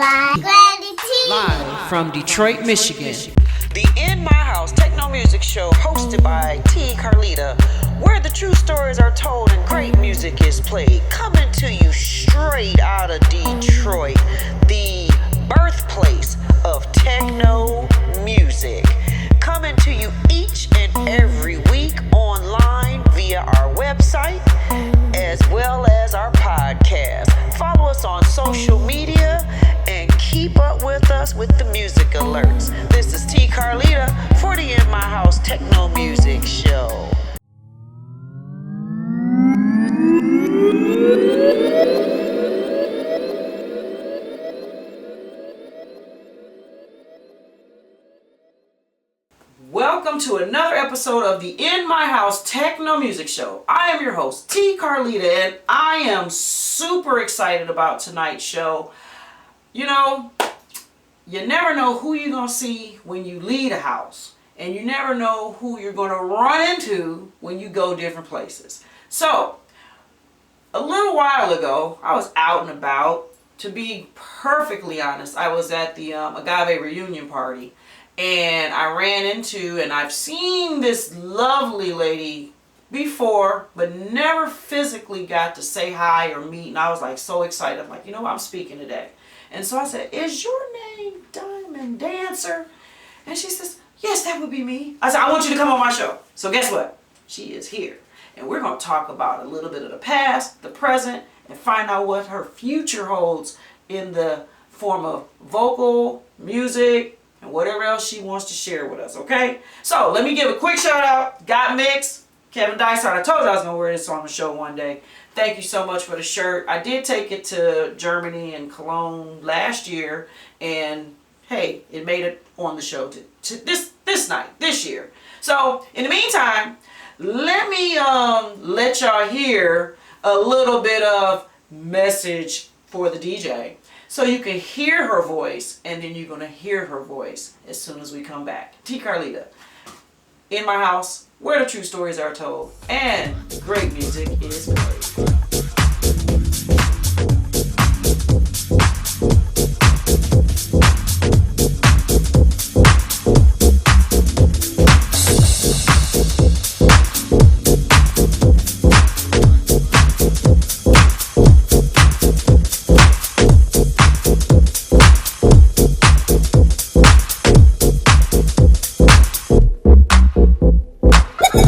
by Granny T. Live from Detroit, Michigan. The In My House Techno Music Show, hosted by T. Carlita, where the true stories are told and great music is played. Coming to you straight out of Detroit, the birthplace of techno music. Coming to you each and every week online via our website as well as our podcast. Follow us on social media and keep up with us with the music alerts. This is T. Carlita for the In My House Techno Music Show. Welcome to another episode of the In My House Techno Music Show. I am your host, T. Carlita, and I am super excited about tonight's show. You know, you never know who you're going to see when you leave a house, and you never know who you're going to run into when you go different places. So, a little while ago, I was out and about. To be perfectly honest, I was at the Agave reunion party. And I ran into, and I've seen this lovely lady before, but never physically got to say hi or meet. And I was like so excited. I'm like, you know what, I'm speaking today. And so I said, is your name Diamond Dancer? And she says, yes, that would be me. I said, I want you to come on my show. So guess what? She is here. And we're going to talk about a little bit of the past, the present, and find out what her future holds in the form of vocal, music, and whatever else she wants to share with us, okay? So, let me give a quick shout out. Got Mix, Kevin Dysart. I told you I was going to wear this on the show one day. Thank you so much for the shirt. I did take it to Germany and Cologne last year, and hey, it made it on the show to this night, this year. So, in the meantime, let me let y'all hear a little bit of message for the DJ. So you can hear her voice, and then you're going to hear her voice as soon as we come back. T. Carlita, In My House, where the true stories are told, and great music is played.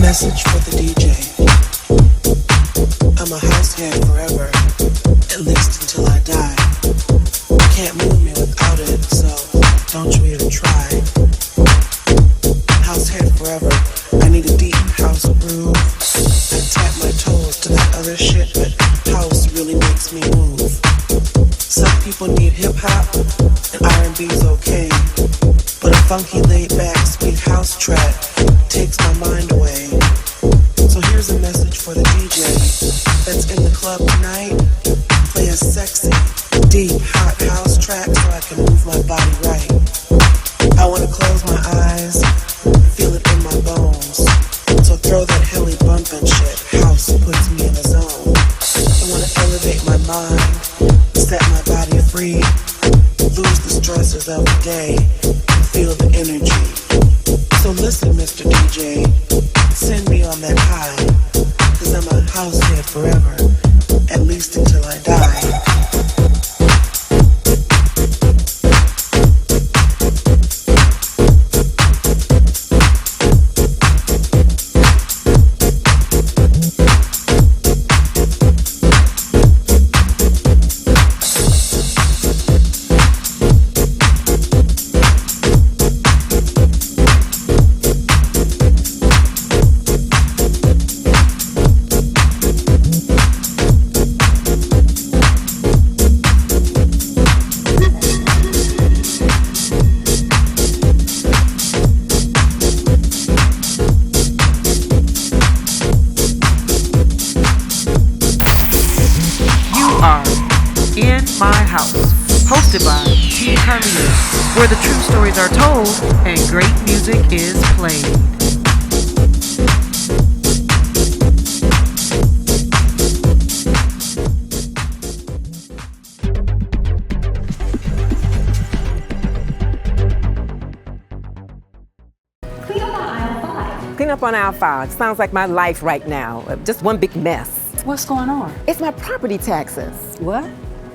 Message for the DJ. I'm a househead forever, at least until I die. You can't move me without it, so don't you even try. Househead forever, I need a deep house groove. I tap my toes to that other shit, but house really makes me move. Some people need hip-hop, and R&B's okay, but a funky laid-back sweet house track takes my mind away. So here's a message for the DJ that's in the club tonight. Play a sexy, deep, hot house track so I can move my body right. I want to close my eyes, feel it in my bones. So throw that hilly bumpin' shit, house puts me in a zone. I want to elevate my mind, set my body free, lose the stresses of the day, feel the energy. So listen, Mr. DJ, send me on that high, 'cause I'm a househead forever, at least until I die. hosted by T. Carlita, where the true stories are told and great music is played. clean up on aisle 5. Sounds like my life right now. Just one big mess. What's going on? It's my property taxes. What?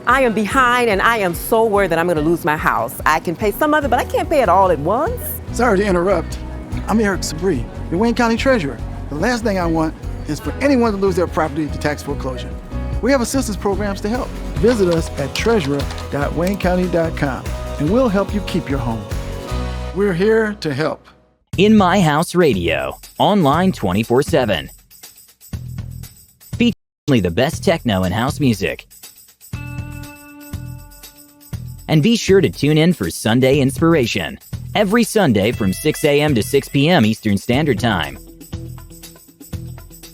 I am behind and I am so worried that I'm gonna lose my house. I can pay some of it, but I can't pay it all at once. Sorry to interrupt. I'm Eric Sabri, the Wayne County Treasurer. The last thing I want is for anyone to lose their property to tax foreclosure. We have assistance programs to help. Visit us at treasurer.waynecounty.com and we'll help you keep your home. We're here to help. In My House Radio, online 24/7. Featuring only the best techno and house music. And be sure to tune in for Sunday Inspiration, every Sunday from 6 a.m. to 6 p.m. Eastern Standard Time.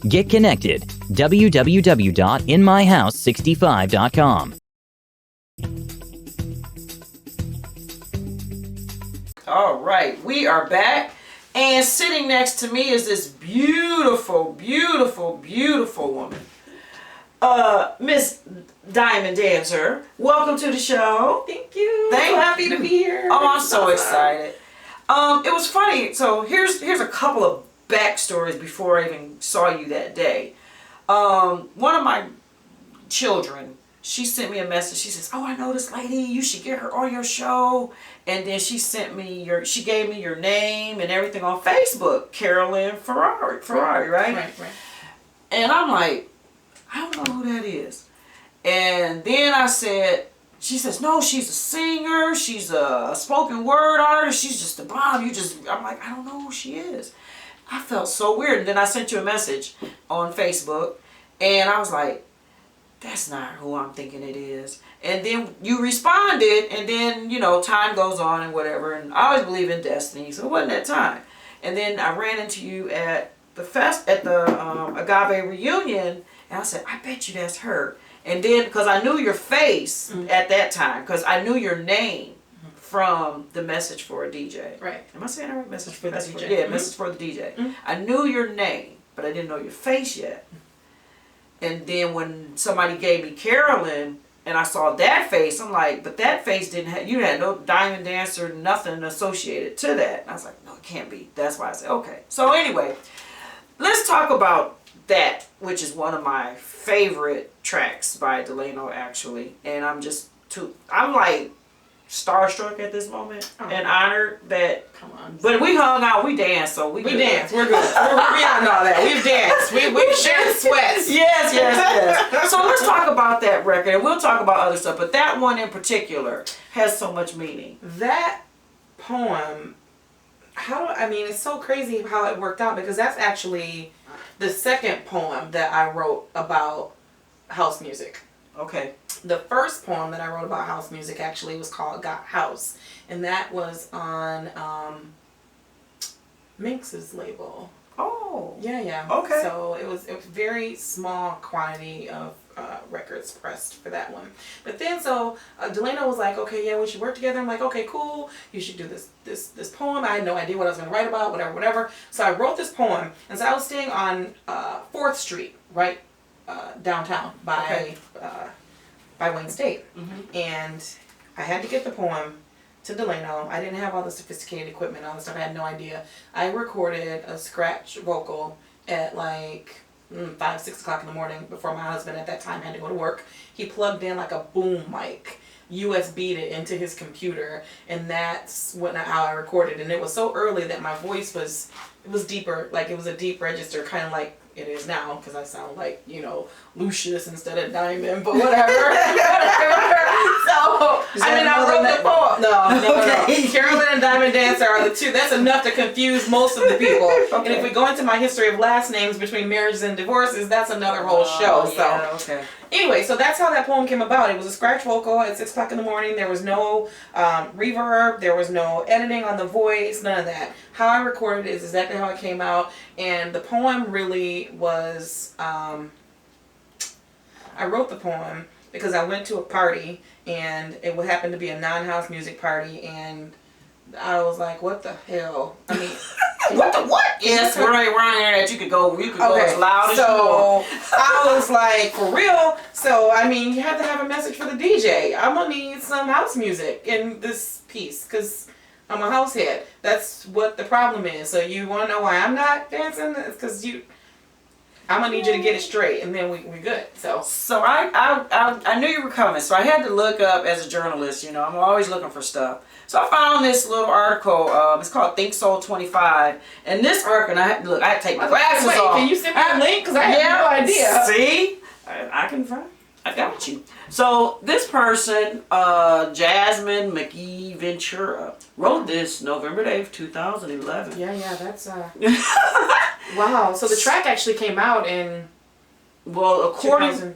Get connected, www.inmyhouse65.com. All right, we are back, and sitting next to me is this beautiful, beautiful, beautiful woman, Miss Diamond Dancer. Welcome to the show. Thank you. Thank so happy to be here. Oh, I'm so excited. It was funny. So here's a couple of backstories before I even saw you that day. One of my children, she sent me a message. She says, "Oh, I know this lady. You should get her on your show." And then she she gave me your name and everything on Facebook, Carolyn Ferrari, right? Right. And I'm like, I don't know who that is. And then she says, no, she's a singer. She's a spoken word artist. She's just a bomb. I'm like, I don't know who she is. I felt so weird. And then I sent you a message on Facebook and I was like, that's not who I'm thinking it is. And then you responded, and then, time goes on and whatever. And I always believe in destiny, so it wasn't that time. And then I ran into you at the Agave reunion, and I said, I bet you that's her. And then, because I knew your face at that time, because I knew your name from the Message for a DJ. Right. Am I saying that right? Message for the DJ. Yeah, Message for the DJ. I knew your name, but I didn't know your face yet. And then when somebody gave me Carolyn, and I saw that face, I'm like, but that face you had no Diamond Dancer, nothing associated to that. And I was like, no, it can't be. That's why I said, okay. So anyway, let's talk about that, which is one of my favorite tracks by Delano, actually. And I'm like starstruck at this moment and honored that. Come on. But we hung out, we danced, so we danced. We're good. We're beyond all that. We've danced. We shared sweats. Yes. So let's talk about that record, and we'll talk about other stuff. But that one in particular has so much meaning. That poem, it's so crazy how it worked out, because that's actually the second poem that I wrote about house music. Okay. The first poem that I wrote about house music actually was called Got House, and that was on Minx's label. Oh. Yeah. Okay. So it was a very small quantity of records pressed for that one. But then Delano was like, okay, yeah, we should work together. I'm like, okay, cool. You should do this poem. I had no idea what I was going to write about, whatever. So I wrote this poem, and so I was staying on 4th Street, right downtown by Wayne State. And I had to get the poem to Delano. I didn't have all the sophisticated equipment, all the stuff. I had no idea. I recorded a scratch vocal at like 5, 6 o'clock in the morning before my husband at that time had to go to work. He plugged in like a boom mic, USB'd it into his computer, and that's how I recorded. And it was so early that my voice was deeper, like it was a deep register, kind of like it is now, because I sound like, Lucius instead of Diamond, but whatever. So, I wrote the poem. No. Carolyn and Diamond Dancer are the two. That's enough to confuse most of the people. Okay. And if we go into my history of last names between marriages and divorces, that's another whole show. Yeah, okay. Anyway, so that's how that poem came about. It was a scratch vocal at 6 o'clock in the morning. There was no reverb. There was no editing on the voice. None of that. How I recorded it is exactly how it came out. And the poem really was... I wrote the poem because I went to a party, and it would happen to be a non-house music party, and I was like, what the hell? I mean... What? Yes, we're on internet. You could go as loud as you want. So I was like, for real? So, you have to have a message for the DJ. I'm going to need some house music in this piece, because I'm a house head. That's what the problem is. So you want to know why I'm not dancing? It's because I'm gonna need you to get it straight, and then we good. So I knew you were coming, so I had to look up as a journalist. You know, I'm always looking for stuff. So I found this little article. It's called Think Soul 25, and this article. And I had to take my glasses off. Can you send me a link? Because I have no idea. See, I can find. I got you. So this person, Jasmine McGee Ventura, wrote this November 8th, 2011. Yeah, that's wow. So the track actually came out in according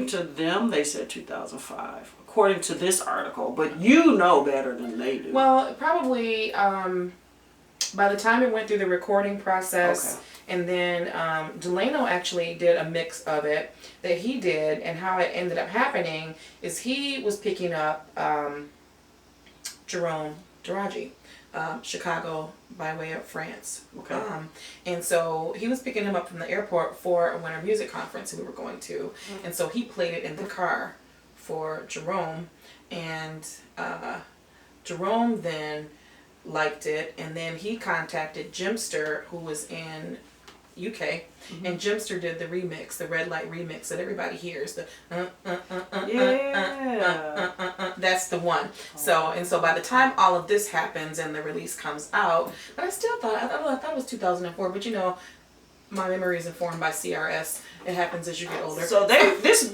to them, they said 2005. According to this article, but you know better than they do. Well, probably by the time it went through the recording process. Okay. And then Delano actually did a mix of it that he did, and how it ended up happening is he was picking up Jerome Daraji, Chicago by way of France. Okay. And so he was picking him up from the airport for a winter music conference we were going to, and so he played it in the car for Jerome, and Jerome then liked it, and then he contacted Jimster, who was in UK, and Jimster did the remix, the red light remix that everybody hears. The that's the one. So by the time all of this happens and the release comes out, but I still thought I thought it was 2004. But you know, my memory is informed by CRS. It happens as you get older. So this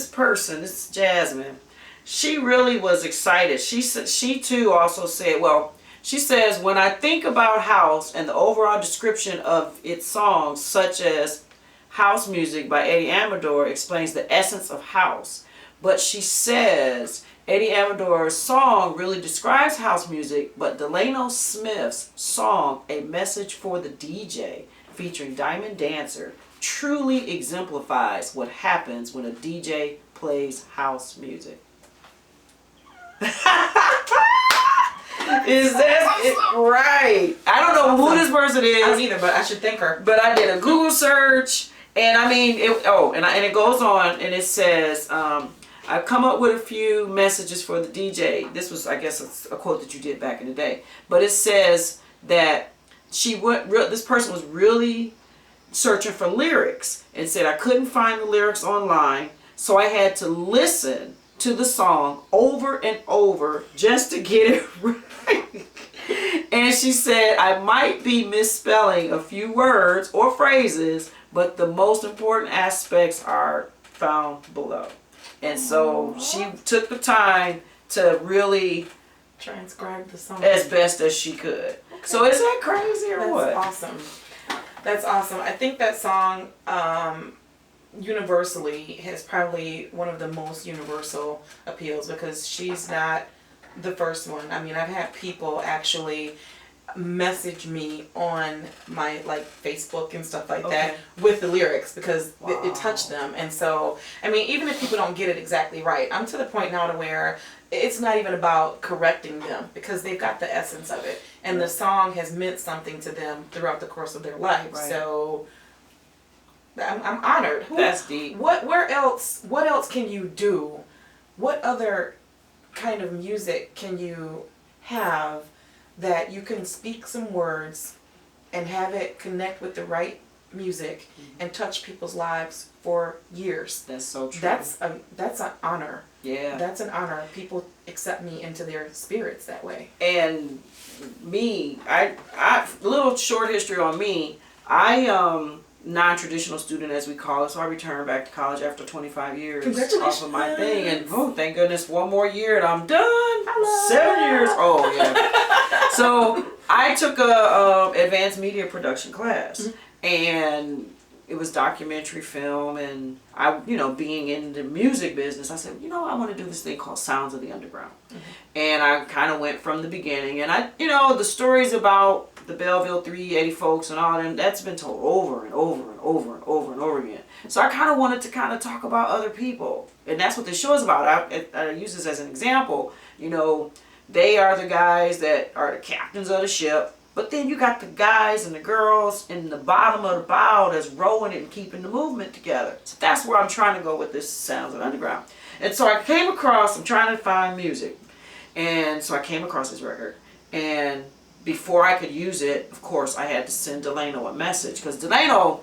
person, this Jasmine, she really was excited. She too also said, well. She says, when I think about house and the overall description of its songs, such as House Music by Eddie Amador explains the essence of house. But she says Eddie Amador's song really describes house music, but Delano Smith's song, A Message for the DJ, featuring Diamond Dancer, truly exemplifies what happens when a DJ plays house music. Is that it? Right? I don't know who this person is. I don't either, but I should thank her. But I did a Google search, and I mean, and it goes on, and it says, I've come up with a few messages for the DJ. This was, I guess, a quote that you did back in the day. But it says that this person was really searching for lyrics, and said I couldn't find the lyrics online, so I had to listen to the song over and over just to get it right. And she said, I might be misspelling a few words or phrases, but the most important aspects are found below. And so she took the time to really transcribe the song as best as she could. Okay. So is that crazy or what? That's awesome. That's awesome. I think that song universally has probably one of the most universal appeals, because she's not the first one. I mean, I've had people actually message me on my Facebook and stuff like that with the lyrics, because it touched them. And so, I mean, even if people don't get it exactly right, I'm to the point now to where it's not even about correcting them, because they've got the essence of it, and the song has meant something to them throughout the course of their life. Right. So I'm honored. That's deep. What else can you do? What other kind of music can you have that you can speak some words and have it connect with the right music and touch people's lives for years? That's so true. That's an honor. Yeah. That's an honor. People accept me into their spirits that way. And me, I little short history on me. I non-traditional student, as we call it, so I returned back to college after 25 years off of my thing, and thank goodness, one more year and I'm done. Hello. 7 years. Oh yeah. So I took a advanced media production class, and it was documentary film, and I, being in the music business, I said, I want to do this thing called Sounds of the Underground. And I kind of went from the beginning, and the stories about the Belleville 380 folks and all that, that's been told over and over and over and over and over again. So I kind of wanted to talk about other people, and that's what this show is about. I use this as an example. They are the guys that are the captains of the ship, but then you got the guys and the girls in the bottom of the bow that's rowing it and keeping the movement together. So that's where I'm trying to go with this Sounds of the Underground. And so I came across, I'm trying to find music, And so I came across this record, and before I could use it, of course, I had to send Delano a message, because Delano,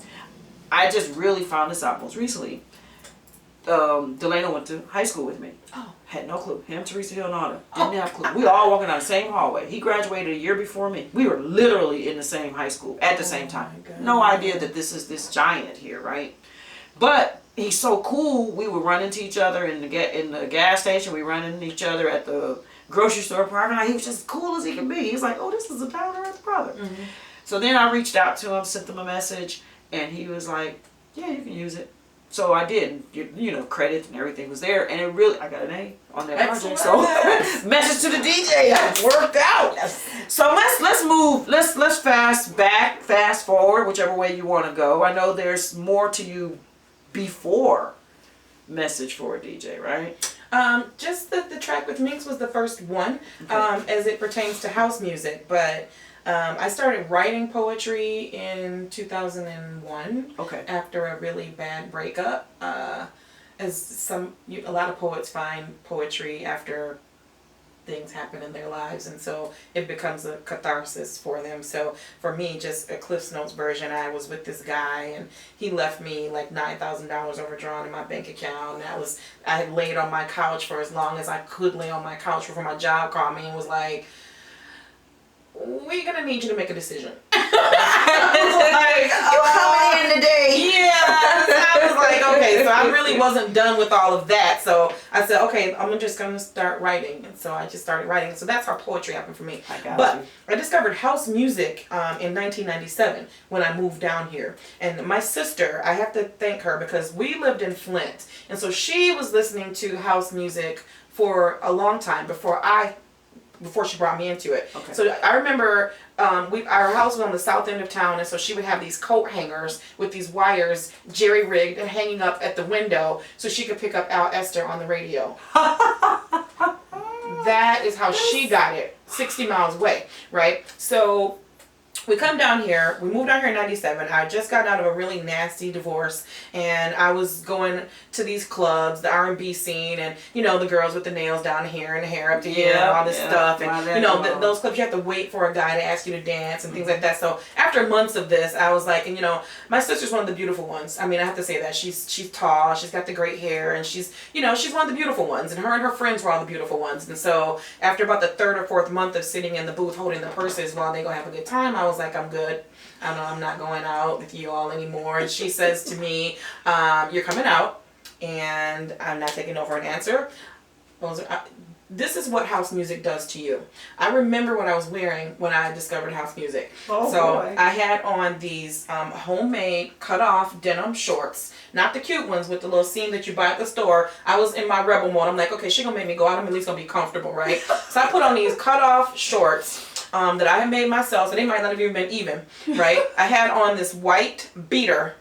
I just really found this out most recently. Delano went to high school with me. Oh. Had no clue. Him, Teresa Hill, and Honor. Didn't have a clue. We all walking down the same hallway. He graduated a year before me. We were literally in the same high school at the same time. No idea that this is this giant here, right? But he's so cool. We would run into each other in the gas station. We run into each other at the grocery store parking lot. He was just cool as he could be. He was like, oh, this is a down to earth brother. Mm-hmm. So then I reached out to him, sent him a message, and he was like, yeah, you can use it. So I did, credit and everything was there, and it really, I got an A on that project. So message to the DJ, it worked out. Yes. So let's fast forward, whichever way you want to go. I know there's more to you before message for a DJ, right? Just the track with Minx was the first one, as it pertains to house music, but I started writing poetry in 2001. Okay. After a really bad breakup, as a lot of poets find poetry after things happen in their lives, and so it becomes a catharsis for them. So for me, just a Cliff's Notes version, I was with this guy, and he left me like $9,000 overdrawn in my bank account, and I had laid on my couch for as long as I could lay on my couch before my job called me and was like, we're gonna need you to make a decision. You coming in today? Yeah. I was like, okay, so I really wasn't done with all of that. So I said, okay, I'm just gonna start writing. And so I just started writing. So that's how poetry happened for me. I discovered house music in 1997 when I moved down here. And my sister, I have to thank her because we lived in Flint. And so she was listening to house music for a long time before she brought me into it. Okay. So I remember our house was on the south end of town, and so she would have these coat hangers with these wires jerry-rigged and hanging up at the window so she could pick up Al Esther on the radio. That is how she got it, 60 miles away, right? So we come down here, we moved down here in 97. I just got out of a really nasty divorce, and I was going to these clubs, the R&B scene, and the girls with the nails down here and the hair up to here and all this stuff, and those clubs you have to wait for a guy to ask you to dance and things like that. So after months of this, I was like, and my sister's one of the beautiful ones. I mean, I have to say that she's tall, she's got the great hair, and she's one of the beautiful ones, and her friends were all the beautiful ones. And so after about the third or fourth month of sitting in the booth holding the purses while they go have a good time, I was like, I'm good. I'm not going out with you all anymore. And she says to me, you're coming out, and I'm not taking no for an answer. This is what house music does to you. I remember what I was wearing when I discovered house music. Oh, so boy. I had on these homemade cut-off denim shorts, not the cute ones with the little seam that you buy at the store. I was in my rebel mode. I'm like, okay, she gonna make me go out. I'm at least gonna be comfortable, right? So I put on these cut-off shorts that I had made myself, so they might not have even been even, right? I had on this white beater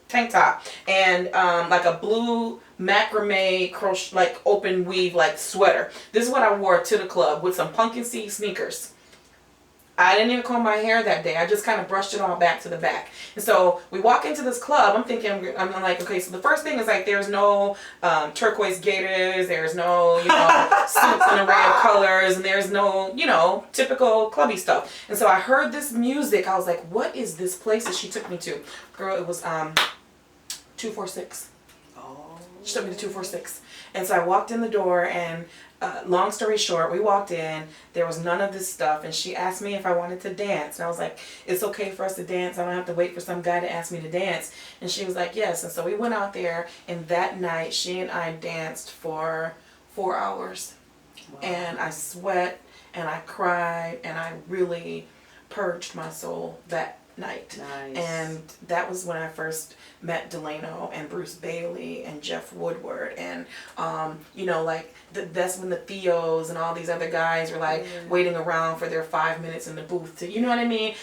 tank top and like a blue macrame crochet, like open weave, like sweater. This is what I wore to the club with some pumpkin seed sneakers. I didn't even comb my hair that day. I just kind of brushed it all back to the back. And so we walk into this club. I'm like, okay, so the first thing is like, there's no turquoise gaiters. There's no, suits in an array of colors. And there's no, typical clubby stuff. And so I heard this music. I was like, what is this place that she took me to? Girl, it was 246. Oh. She took me to 246. And so I walked in the door, and long story short, we walked in, there was none of this stuff, and she asked me if I wanted to dance. And I was like, it's okay for us to dance. I don't have to wait for some guy to ask me to dance. And she was like, yes. And so we went out there, and that night she and I danced for 4 hours. Wow. And I sweat, and I cried, and I really purged my soul that night. Nice. And that was when I first met Delano and Bruce Bailey and Jeff Woodward, and that's when the Theos and all these other guys were like waiting around for their 5 minutes in the booth to, you know what I mean?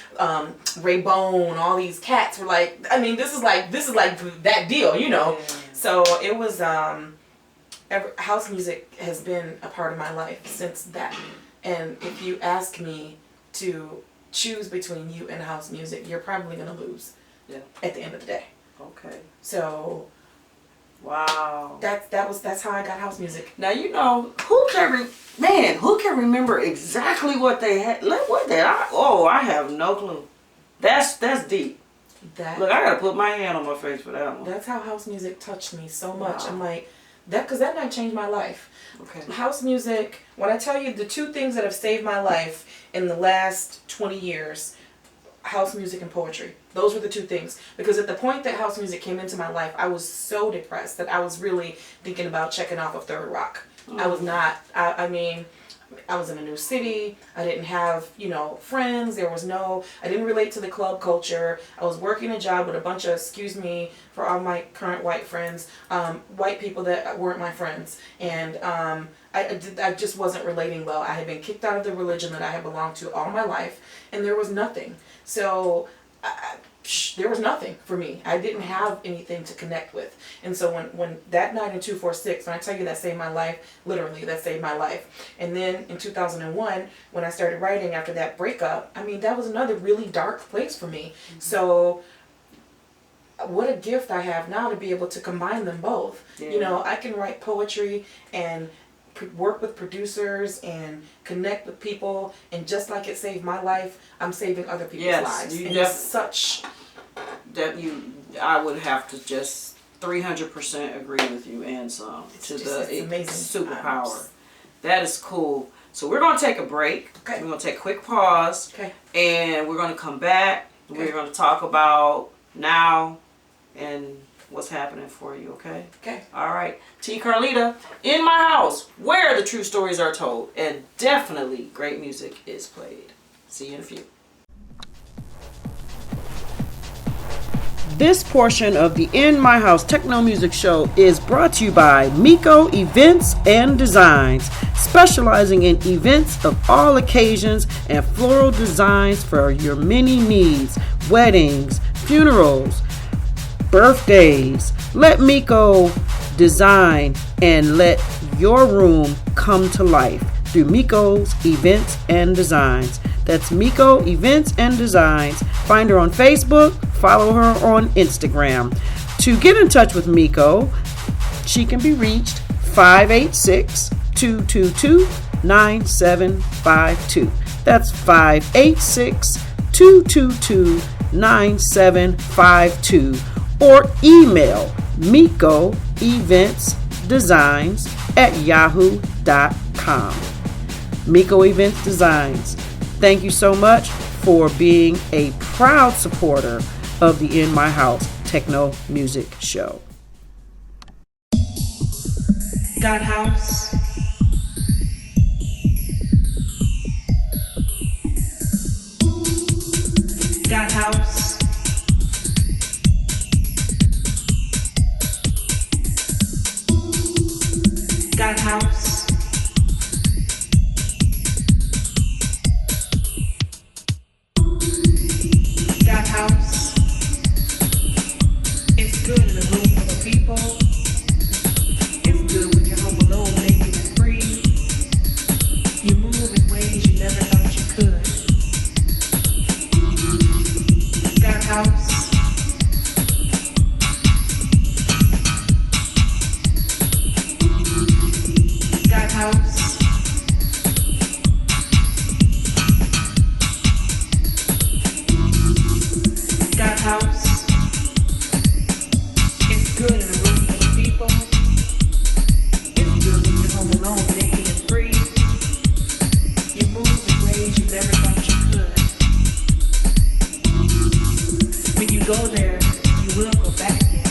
Ray Bone, all these cats were like, I mean, this is like that deal, Yeah. So it was house music has been a part of my life since that. And if you ask me to choose between you and house music, you're probably going to lose at the end of the day. Okay. So Wow. That's how I got house music. Now you know who can remember exactly what they had. I have no clue. That's deep. Look, I gotta put my hand on my face for that one. That's how house music touched me so much. Wow. I'm like, because that night changed my life. Okay. House music, when I tell you the two things that have saved my life in the last 20 years, house music and poetry. Those were the two things. Because at the point that house music came into my life, I was so depressed that I was really thinking about checking off of Third Rock. I was not, I mean, I was in a new city. I didn't have, friends. I didn't relate to the club culture. I was working a job with a bunch of, excuse me, for all my current white friends, white people that weren't my friends. And I just wasn't relating well. I had been kicked out of the religion that I had belonged to all my life, and there was nothing. So there was nothing for me. I didn't have anything to connect with. And so when that night in 246, when I tell you that saved my life, literally that saved my life. And then in 2001, when I started writing after that breakup, I mean, that was another really dark place for me. Mm-hmm. So what a gift I have now to be able to combine them both. Yeah. I can write poetry and work with producers and connect with people, and just like it saved my life, I'm saving other people's lives. I would have to just 300% agree with you and some. It's amazing superpower. That is cool. So we're going to take a break. Okay. We're going to take a quick pause. Okay. And we're going to come back. Okay. We're going to talk about now and what's happening for you, okay? Okay. All right. T. Carlita, in my house, where the true stories are told, and definitely great music is played. See you in a few. This portion of the In My House Techno Music Show is brought to you by Miko Events and Designs, specializing in events of all occasions and floral designs for your many needs, weddings, funerals, birthdays. Let Miko design and let your room come to life through Miko's Events and Designs. That's Miko Events and Designs. Find her on Facebook, follow her on Instagram. To get in touch with Miko, she can be reached 586-222-9752. That's 586-222-9752. Or email mikoeventsdesigns@yahoo.com. Miko Events Designs, thank you so much for being a proud supporter of the In My House Techno Music Show. Got house? Got house? Got house? Got house? It's good in a room full of people. It's good when you're home alone, making it free. You move in ways you never thought you could. Got house? House. Got house. It's good in a room full of people. It's good when you're home alone, making it free. You move in ways you never thought you could. When you go there, you will go back again.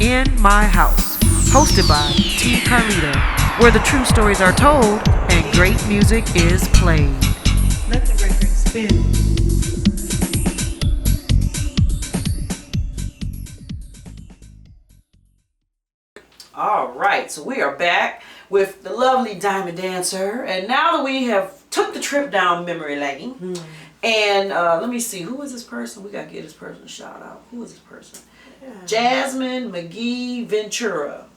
In My House, hosted by T. Carlita, where the true stories are told and great music is played. Let the record spin. All right, so we are back with the lovely Diamond Dancer, and now that we have took the trip down memory lane, and let me see, who is this person? We gotta give this person a shout out. Who is this person? Jasmine McGee Ventura.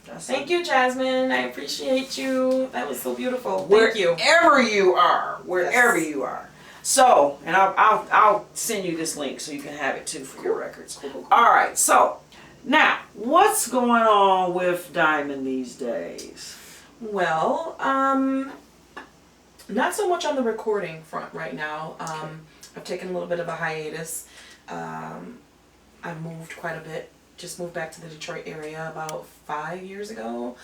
Thank you, Jasmine. I appreciate you. That was so beautiful. Thank you. Wherever you are, wherever you are. So, and I'll send you this link so you can have it too for your records. All right, so now what's going on with Diamond these days? Well, not so much on the recording front right now. I've taken a little bit of a hiatus. I moved quite a bit. Just moved back to the Detroit area about 5 years ago,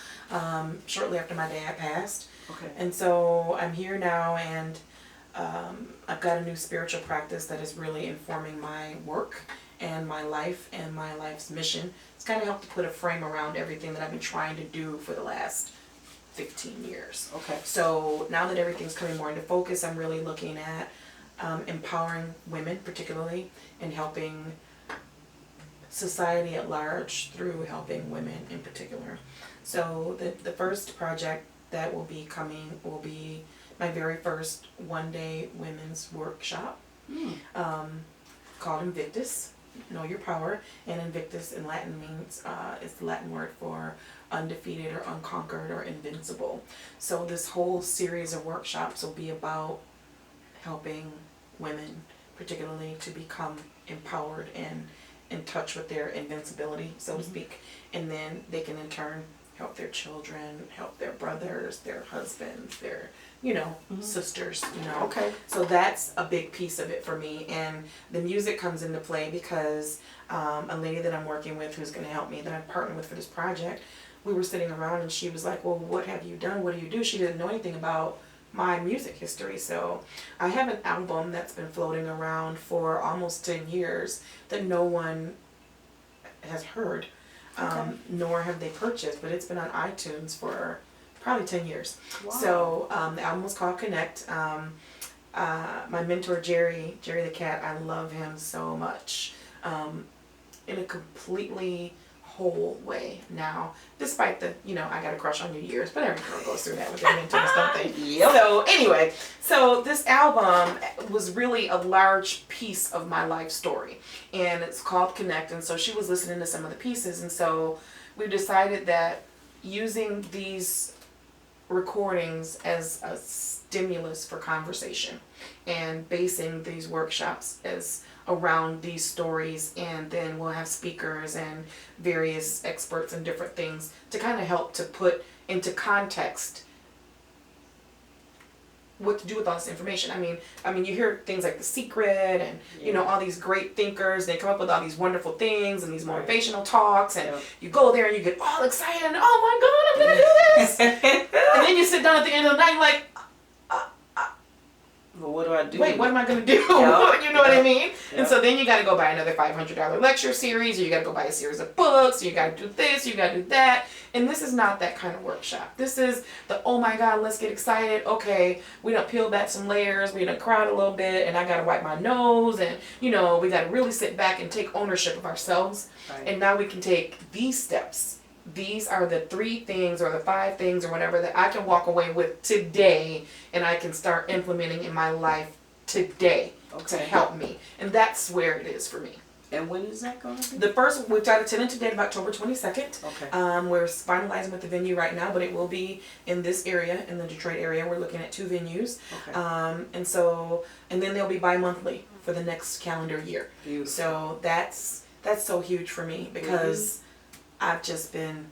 shortly after my dad passed. Okay. And so I'm here now, and I've got a new spiritual practice that is really informing my work and my life and my life's mission. It's kind of helped to put a frame around everything that I've been trying to do for the last 15 years. Okay. So now that everything's coming more into focus, I'm really looking at empowering women particularly, and helping society at large through helping women in particular. So the first project that will be coming will be my very first one-day women's workshop called Invictus, Know Your Power. And Invictus in Latin means, it's the Latin word for undefeated or unconquered or invincible. So this whole series of workshops will be about helping women particularly to become empowered and in touch with their invincibility, so to speak, and then they can in turn help their children, help their brothers, their husbands, their sisters, Okay. So that's a big piece of it for me, and the music comes into play because a lady that I'm working with who's going to help me, that I've partnered with for this project, we were sitting around and she was like, well, what have you done? What do you do? She didn't know anything about my music history. So I have an album that's been floating around for almost 10 years that no one has heard, nor have they purchased, but it's been on iTunes for probably 10 years. Wow. So the album was called Connect. My mentor Jerry the Cat, I love him so much, in a completely whole way now, despite the, I got a crush on you years, but every girl goes through that with their mentors, don't they? Yep. So anyway, so this album was really a large piece of my life story, and it's called Connect, and so she was listening to some of the pieces, and so we decided that using these recordings as a stimulus for conversation and basing these workshops as around these stories, and then we'll have speakers and various experts and different things to kind of help to put into context what to do with all this information. I mean, you hear things like The Secret and all these great thinkers. They come up with all these wonderful things and these motivational talks, and you go there and you get all excited and oh my God, I'm gonna do this. And then you sit down at the end of the night, you're like, well, what do I do? wait, what am I going to do? Yep. You know what I mean? Yep. And so then you got to go buy another $500 lecture series, or you got to go buy a series of books, or you got to do this, you got to do that. And this is not that kind of workshop. This is the, oh my God, let's get excited. Okay, we done peel back some layers, we done cried a little bit, and I got to wipe my nose, and we got to really sit back and take ownership of ourselves. Right. And now we can take these steps. These are the 3 things or the 5 things or whatever that I can walk away with today, and I can start implementing in my life today to help me. And that's where it is for me. And when is that going to be? The first, we've got a tentative date of October 22nd. Okay. We're finalizing with the venue right now, but it will be in this area, in the Detroit area. We're looking at 2 venues. Okay. And then they'll be bi-monthly for the next calendar year. Beautiful. So that's so huge for me because I've just been...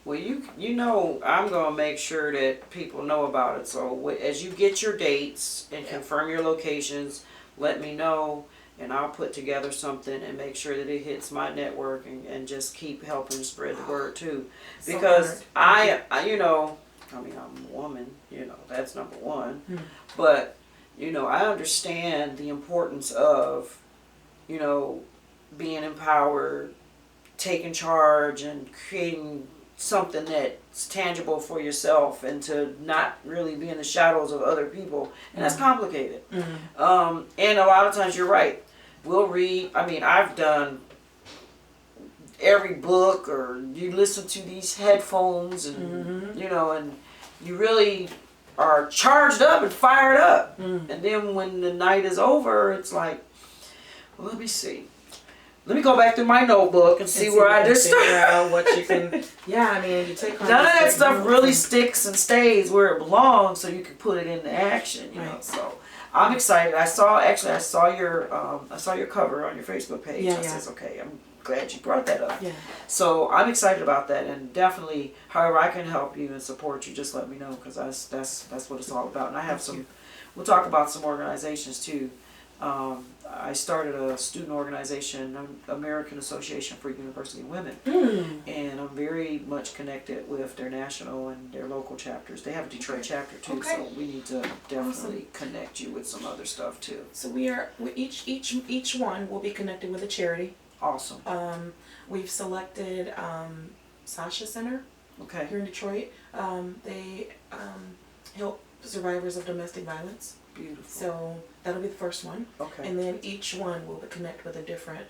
Well, I'm going to make sure that people know about it. So as you get your dates and confirm your locations, let me know, and I'll put together something and make sure that it hits my network and just keep helping spread the word too. Because I'm a woman, that's number one. But, I understand the importance of, being empowered, taking charge, and creating something that's tangible for yourself, and to not really be in the shadows of other people. And that's complicated. And a lot of times you're right. We'll read, I've done every book, or you listen to these headphones, and you know, and you really are charged up and fired up. And then when the night is over, it's like, well, let me see. Let me go back through my notebook and see where I just figure out what you can. Yeah, I mean, you take none of that stuff really sticks and stays where it belongs, so you can put it into action. You know, so I'm excited. I saw your cover on your Facebook page. Yeah, I yeah. says, okay, I'm glad you brought that up. Yeah. So I'm excited about that, and definitely, however I can help you and support you, just let me know, because that's what it's all about. And I have some. We'll talk about some organizations too. I started a student organization, American Association for University Women, and I'm very much connected with their national and their local chapters. They have a Detroit chapter too, so we need to definitely connect you with some other stuff too. So we each one will be connected with a charity. Awesome. We've selected Sasha Center here in Detroit. They help survivors of domestic violence. Beautiful. So that'll be the first one. Okay. And then each one will connect with a different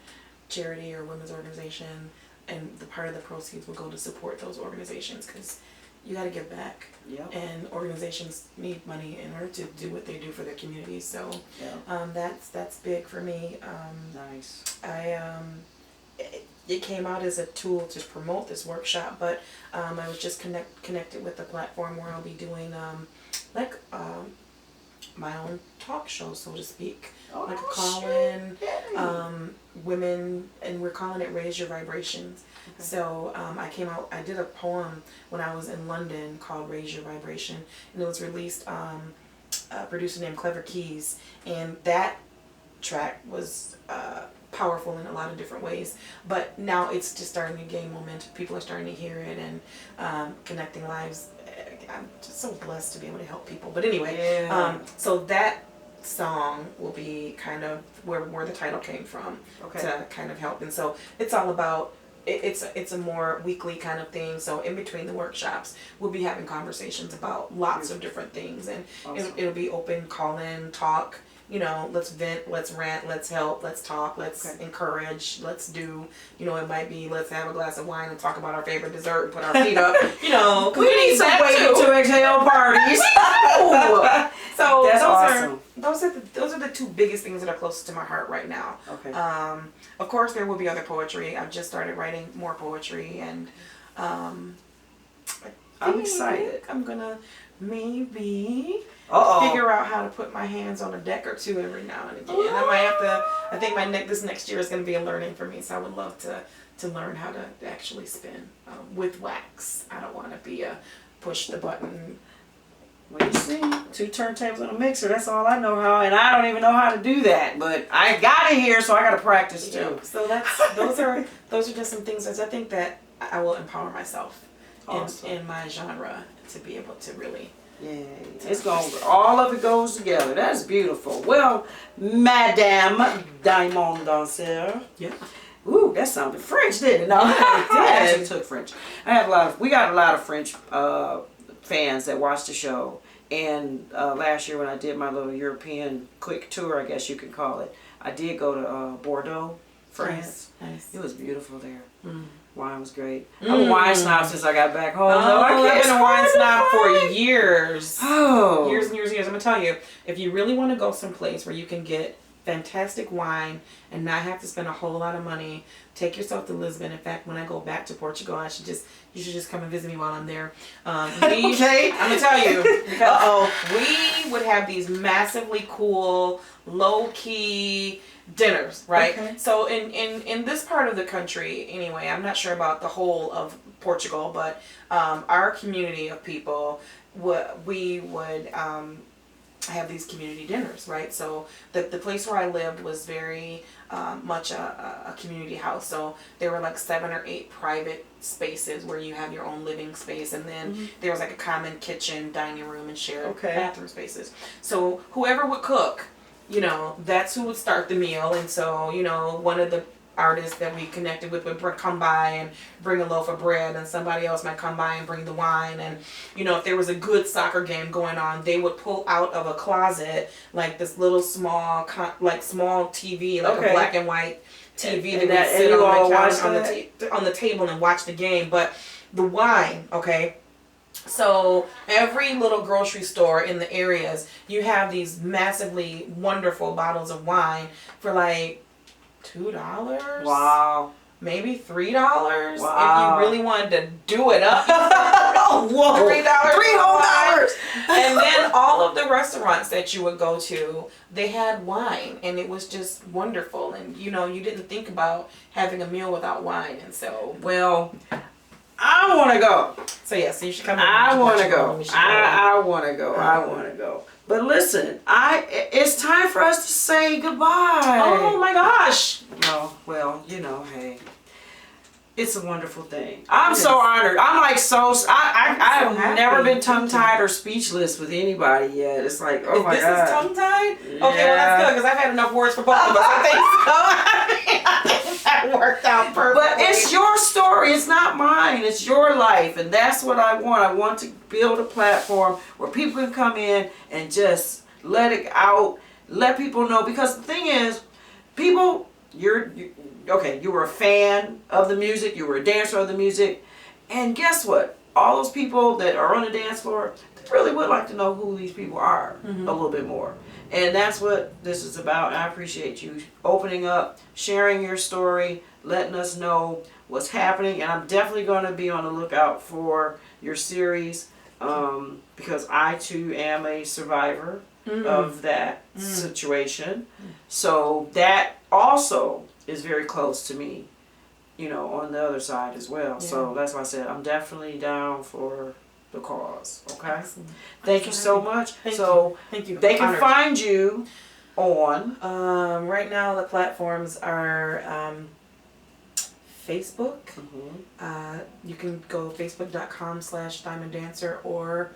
charity or women's organization, and the part of the proceeds will go to support those organizations, because you got to give back. Yeah. And organizations need money in order to do what they do for their communities. So that's big for me. Nice. It came out as a tool to promote this workshop, but I was just connected with the platform where I'll be doing my own talk show, so to speak, like a call-in, women, and we're calling it Raise Your Vibrations. Okay. So I did a poem when I was in London called Raise Your Vibration, and it was released a producer named Clever Keys, and that track was powerful in a lot of different ways, but now it's just starting to gain momentum. People are starting to hear it, and connecting lives. I'm just so blessed to be able to help people. But anyway, so that song will be kind of where the title came from, to kind of help. And so it's all about, it's a more weekly kind of thing. So in between the workshops, we'll be having conversations about lots of different things, and it'll be open, call in, talk. You know, let's vent, let's rant, let's help, let's talk, let's encourage, let's do. You know, it might be let's have a glass of wine and talk about our favorite dessert and put our feet up. You know, we need some waiting to exhale parties. So that's awesome. Those are the two biggest things that are closest to my heart right now. Okay. Of course, there will be other poetry. I've just started writing more poetry, and I'm excited. I'm gonna maybe figure out how to put my hands on a deck or two every now and again. I might have to. I think this next year is going to be a learning for me. So I would love to learn how to actually spin with wax. I don't want to be a push the button. Well, you see, 2 turntables and a mixer. That's all I know how, and I don't even know how to do that. But I got it here, so I got to practice too. Yeah. So those are just some things that I think that I will empower myself in my genre to be able to really. Yeah, it's going. All of it goes together. That's beautiful. Well, Madame Diamond Danseur. Yeah. Ooh, that sounded French, didn't it? No, I actually took French. We got a lot of French fans that watch the show. And last year when I did my little European quick tour, I guess you could call it, I did go to Bordeaux, France. Nice. It was beautiful there. Wine was great. I'm a wine snob since I got back home. I've been a wine snob for years. Oh. Years and years and years. I'm going to tell you, if you really want to go someplace where you can get fantastic wine and not have to spend a whole lot of money, take yourself to Lisbon. In fact, when I go back to Portugal, you should just come and visit me while I'm there. Okay. I'm going to tell you, because we would have these massively cool, low-key dinners, right? Okay. So in this part of the country, anyway, I'm not sure about the whole of Portugal, but our community of people, we would have these community dinners, right? So the place where I lived was very much a community house. So there were like 7 or 8 private spaces where you have your own living space, and then there was like a common kitchen, dining room, and shared bathroom spaces. So whoever would cook, you know, that's who would start the meal. And so, you know, one of the artists that we connected with would come by and bring a loaf of bread, and somebody else might come by and bring the wine. And, you know, if there was a good soccer game going on, they would pull out of a closet like this little small TV, like a black and white TV And that that- would sit and you on all the watch counter on the table and watch the game. But the wine, okay. So every little grocery store in the areas, you have these massively wonderful bottles of wine for like $2. Wow. Maybe $3 Wow. if you really wanted to do it up. Whoa. $3. $3 whole. And then all of the restaurants that you would go to, they had wine, and it was just wonderful. And you didn't think about having a meal without wine, and so Well, I want to go. so you should come. I want to We go. should go. I want to go. I want to go. But listen, it's time for us to say goodbye. Oh my gosh! No, well, hey, it's a wonderful thing. I'm so honored. I'm like I have happy. never been tongue tied or speechless with anybody yet. It's like, oh my This god. is tongue tied. Okay, well Yeah. that's good because I've had enough words for both of us. I think that worked out perfectly. But it's your story. It's not mine. It's your life, and that's what I want. I want to build a platform where people can come in and just let it out, let people know. Because the thing is, people, you were a fan of the music, you were a dancer of the music, and guess what? All those people that are on the dance floor, they really would like to know who these people are a little bit more. And that's what this is about. And I appreciate you opening up, sharing your story, letting us know what's happening. And I'm definitely going to be on the lookout for your series, because I too am a survivor of that situation. So that also is very close to me, on the other side as well. Yeah. So that's why I said I'm definitely down for the cause. Okay. Excellent. Thank you so much. Thank you. They can Honored. find you on Right now the platforms are Facebook. You can go facebook.com/Diamond Dancer or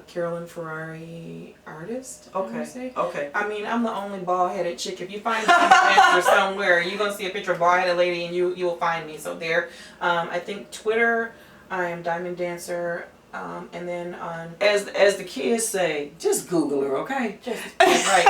Carolyn Ferrari Artist. I wanna say. Okay. I mean, I'm the only bald-headed chick. If you find Diamond Dancer somewhere, you're gonna see a picture of a bald-headed lady, and you will find me. So there. I think Twitter, I am Diamond Dancer. And then on As the kids say, just Google her, okay? just right,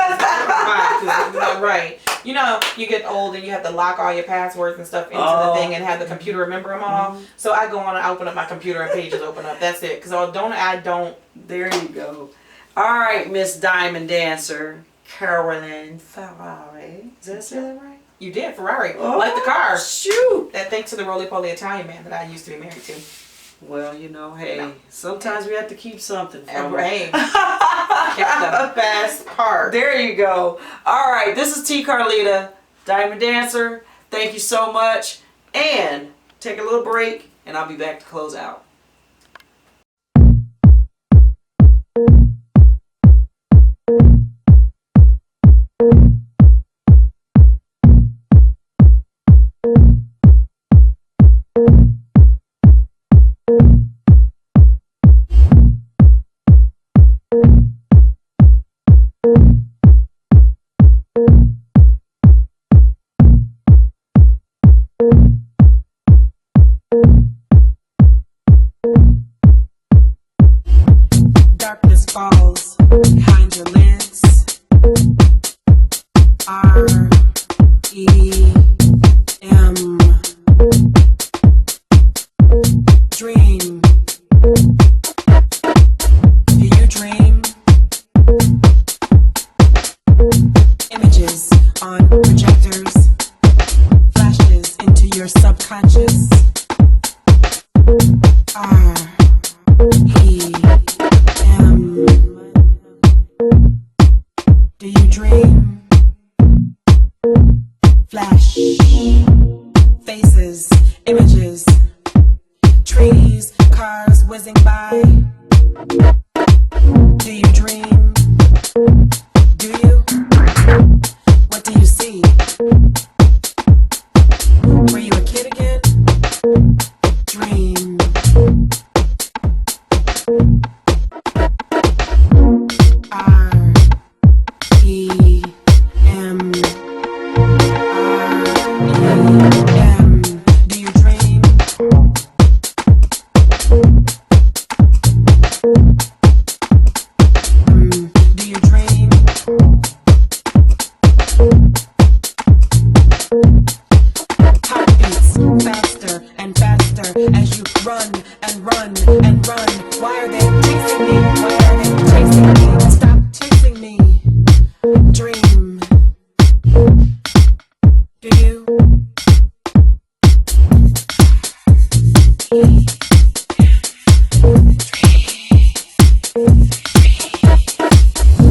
right. You get old and you have to lock all your passwords and stuff into the thing and have the computer remember them all. So I go on and open up my computer and pages open up. That's it. Because I don't. There you go. All right, Miss Diamond Dancer, Carolyn Ferrari. Is that say that right? You did Ferrari, like the car. Shoot. That thanks to the roly-poly Italian man that I used to be married to. Well, hey, sometimes we have to keep something from Hey, kept the best part. There you go. All right, this is T. Carlita, Diamond Dancer. Thank you so much. And take a little break, and I'll be back to close out. Darkness falls behind your lids. REM. Dream. Do you dream? Images on projectors, flashes into your subconscious. REM. Do you dream? Flash. Faces, images, trees, cars whizzing by. Do you dream? Do you? What do you see? Were you a kid again? Dream. REM. REM. Do you dream? run and run and run. Why are they chasing me? Why are they chasing me? Stop chasing me. Dream. Do you?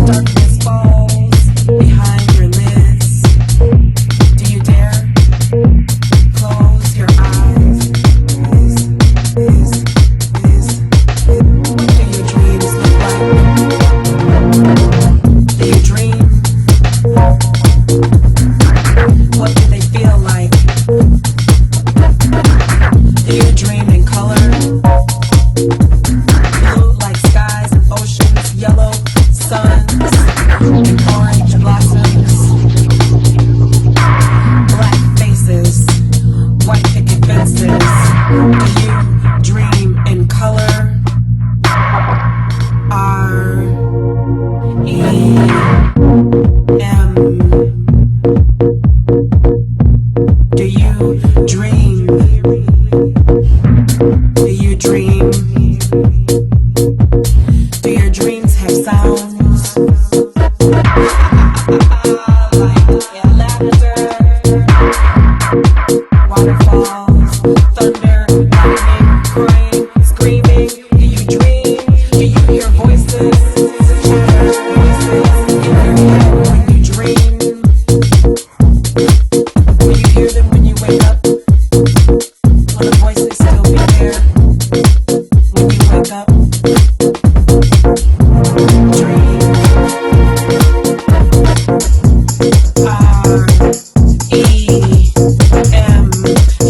Darkness falls behind your lids. Do you dare close your eyes? What do your dreams look like? Do you dream? What do they feel like? Do you dream in color? Blue like skies and oceans, yellow suns and orange blossoms, black faces, white picket fences. Do you dream in color? R-E-M. Do you dream? Do you dream? Do your dreams have sounds? Like laughter, waterfalls, thunder, lightning, crying, screaming. Do you dream? Do you hear voices? Chatter voices in your head when you dream? Will you hear them when you wake up? Will the voices still be there when you wake up? Dream. R-E-M.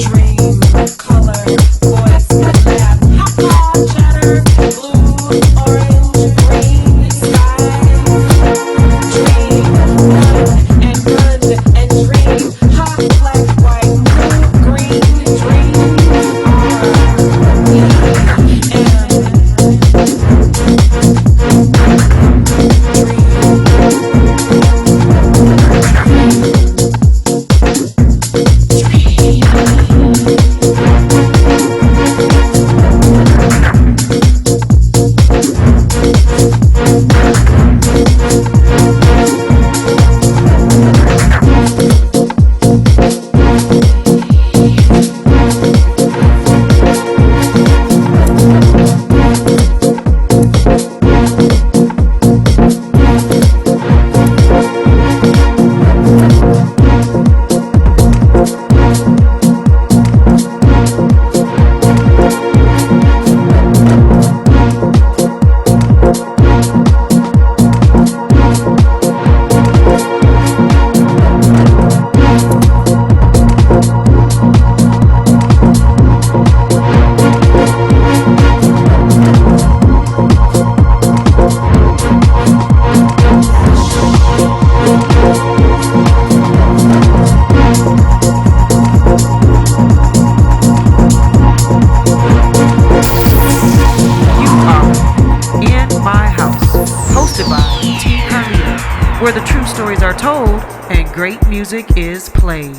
Dream. Color. Voice. Laugh. Ha-ha. Chatter. Blue. Orange. Green. Sky. Dream. Run and run and dream. Hot. Black. White. Blue. Green. Dream. Where the true stories are told and great music is played.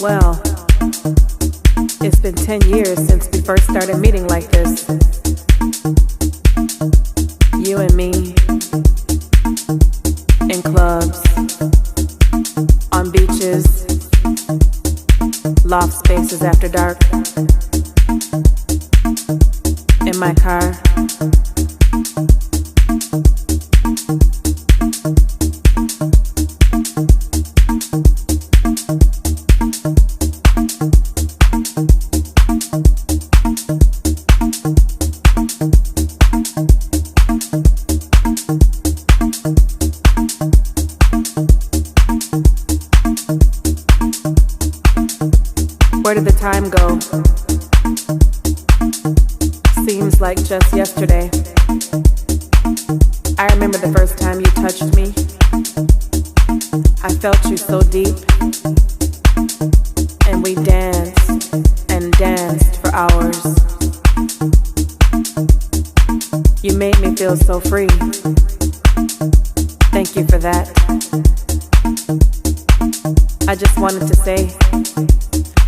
Well, it's been 10 years since we first started meeting like this. You and me, in clubs, on beaches, loft spaces after dark, in my car. did the time go? Seems like just yesterday. I remember the first time you touched me. I felt you so deep. And we danced and danced for hours. You made me feel so free. Thank you for that. I just wanted to say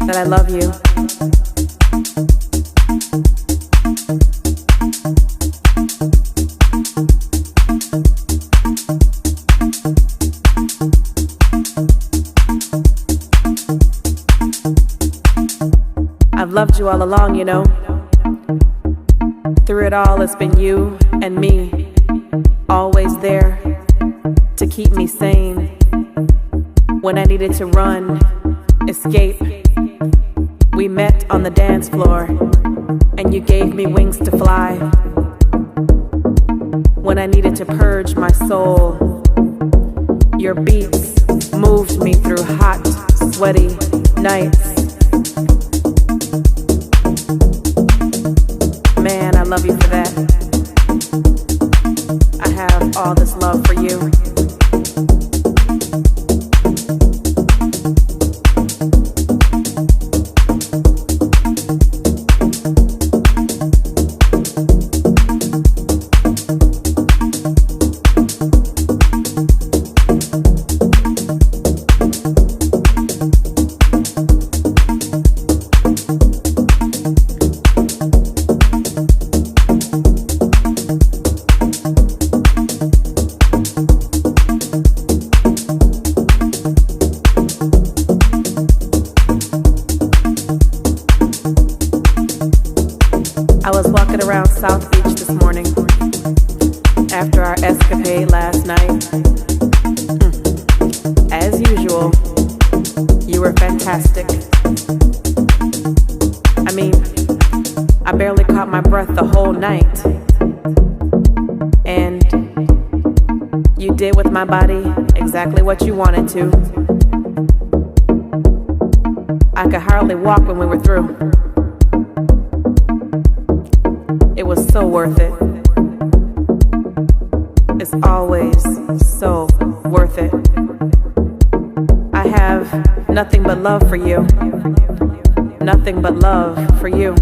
that I love you. I've loved you all along, you know. Through it all, it's been you and me, always there to keep me sane. When I needed to run, escape, we met on the dance floor, and you gave me wings to fly. When I needed to purge my soul, your beats moved me through hot, sweaty nights. Man, I love you for that. I have all this love for you. Around South Beach this morning after our escapade last night. As usual, you were fantastic. I mean, I barely caught my breath the whole night. And you did with my body exactly what you wanted to. I could hardly walk when we were through. It was so worth it. It's always so worth it. I have nothing but love for you. Nothing but love for you.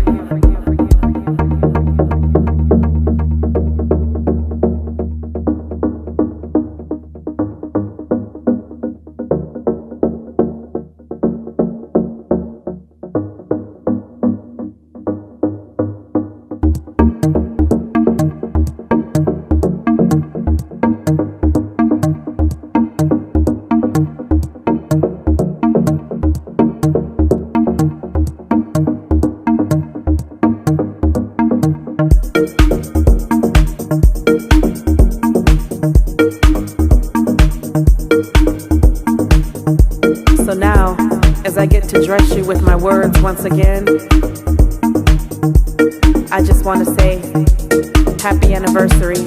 So now, as I get to dress you with my words once again, I just want to say, happy anniversary.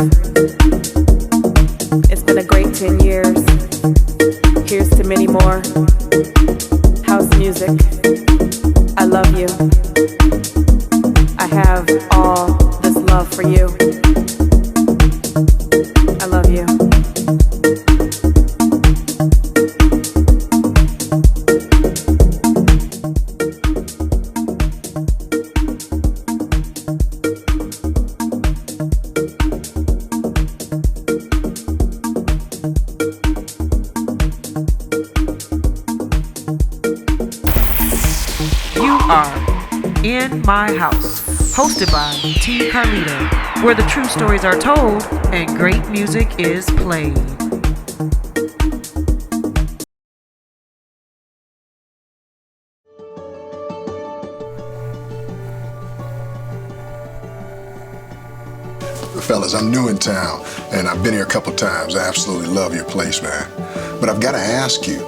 It's been a great 10 years. Here's to many more. House music. I love you. I have all this love for you. I love you. In My House, hosted by T. Carlita, where the true stories are told and great music is played. Fellas, I'm new in town, and I've been here a couple times. I absolutely love your place, man. But I've got to ask you,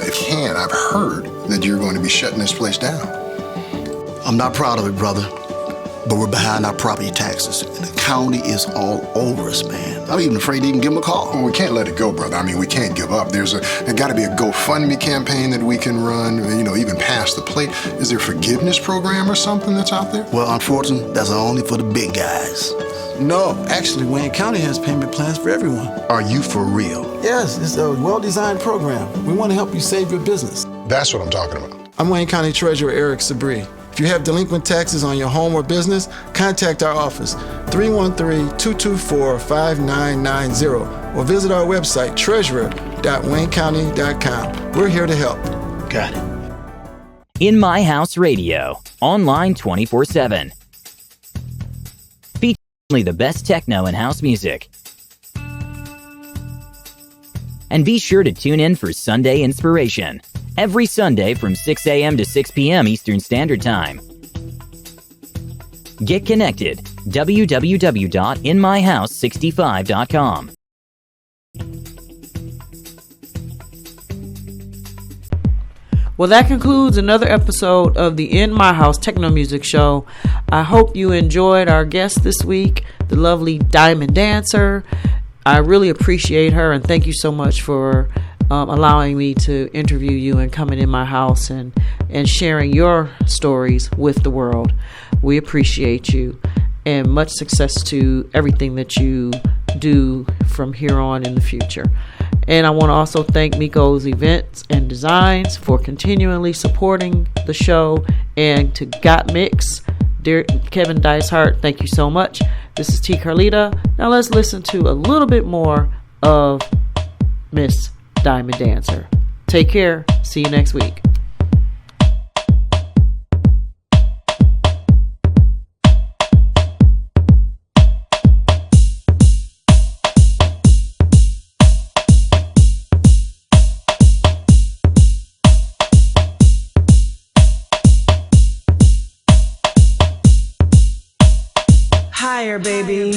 if you can, I've heard that you're going to be shutting this place down. I'm not proud of it, brother. but we're behind our property taxes. And the county is all over us, man. I'm even afraid to even give them a call. Well, we can't let it go, brother. I mean, we can't give up. There got to be a GoFundMe campaign that we can run, even past the plate. Is there a forgiveness program or something that's out there? Well, unfortunately, that's only for the big guys. No, actually, Wayne County has payment plans for everyone. Are you for real? Yes, it's a well-designed program. We want to help you save your business. That's what I'm talking about. I'm Wayne County Treasurer Eric Sabri. If you have delinquent taxes on your home or business, contact our office, 313-224-5990, or visit our website, treasurer.waynecounty.com. We're here to help. Got it. In My House Radio, online 24/7. Featuring only the best techno and house music. And be sure to tune in for Sunday Inspiration, every Sunday from 6 a.m. to 6 p.m. Eastern Standard Time. Get connected, www.inmyhouse65.com. Well, that concludes another episode of the In My House Techno Music Show. I hope you enjoyed our guest this week, the lovely Diamond Dancer. I really appreciate her, and thank you so much for allowing me to interview you and coming in my house and sharing your stories with the world. We appreciate you, and much success to everything that you do from here on in the future. And I want to also thank Miko's Events and Designs for continually supporting the show, and to Got Mix, dear Kevin Dicehart, thank you so much. This is T. Carlita. Now let's listen to a little bit more of Miss Diamond Dancer. Take care. See you next week. Higher, baby.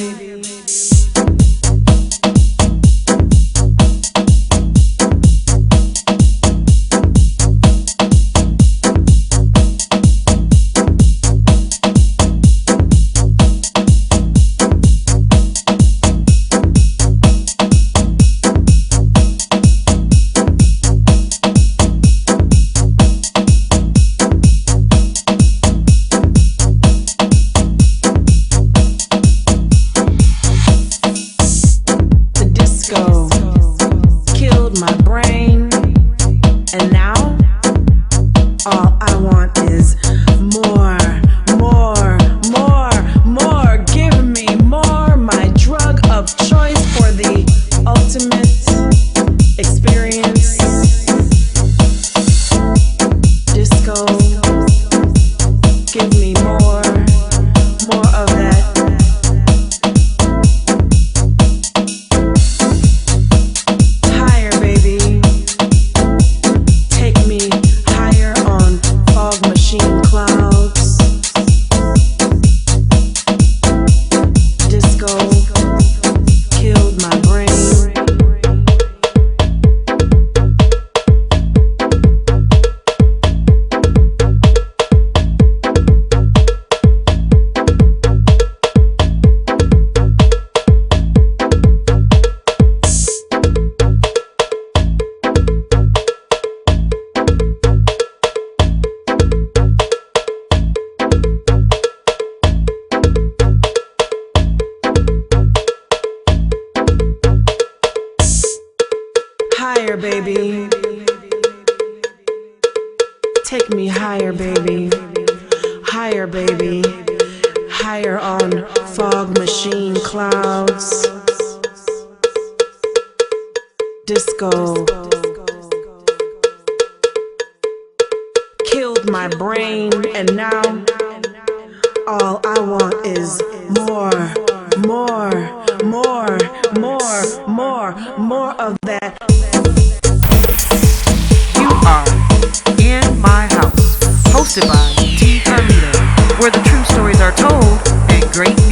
Higher, baby. Take me higher, baby. Higher, baby. Higher on fog machine clouds. Disco killed my brain, and now all I want is more of that. You are In My House, hosted by T. Carlita, where the true stories are told and great music